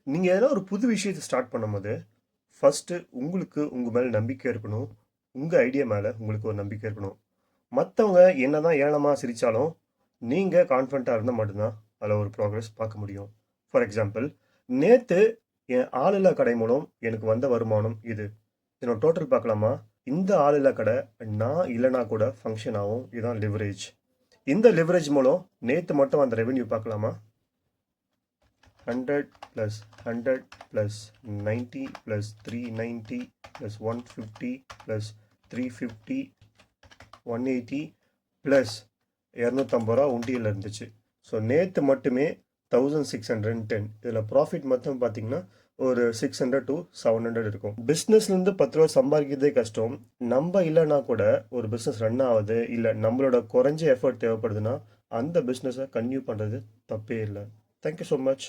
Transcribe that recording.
நீங்கள் எதனா ஒரு புது விஷயத்தை ஸ்டார்ட் பண்ணும்போது ஃபஸ்ட்டு உங்களுக்கு உங்கள் மேலே நம்பிக்கை இருக்கணும். உங்கள் ஐடியா மேலே உங்களுக்கு ஒரு நம்பிக்கை இருக்கணும். மற்றவங்க என்னதான் ஏளனமாக சிரித்தாலும் நீங்கள் கான்ஃபிடண்ட்டாக இருந்தால் மட்டும்தான் அதில் ஒரு ப்ராக்ரஸ் பார்க்க முடியும். ஃபார் எக்ஸாம்பிள், நேற்று என் ஆளில்லா கடை மூலம் எனக்கு வந்த வருமானம் இது. என்னோட டோட்டல் பார்க்கலாமா? இந்த ஆளில்லா கடை நான் இல்லைனா கூட ஃபங்க்ஷன் ஆகும். இதுதான் லிவரேஜ். இந்த லிவரேஜ் மூலம் நேற்று மட்டும் அந்த ரெவென்யூ பார்க்கலாமா? 100 plus 100 plus 90 plus 390 plus 150 plus 350 180 plus 250 ரூபா உண்டியில் இருந்துச்சு. ஸோ நேற்று மட்டுமே 1610. இதில் ப்ராஃபிட் மட்டும் பார்த்தீங்கன்னா ஒரு 600 to 700 இருக்கும். பிஸ்னஸ்லேருந்து 10 ரூபா சம்பாதிக்கிறதே கஷ்டம். நம்ம இல்லைன்னா கூட ஒரு பிஸ்னஸ் ரன் ஆகுது, இல்லை நம்மளோட குறைஞ்ச எஃபர்ட் தேவைப்படுதுன்னா அந்த பிஸ்னஸை கன்டினியூ பண்ணுறது தப்பே இல்லை. Thank you so much.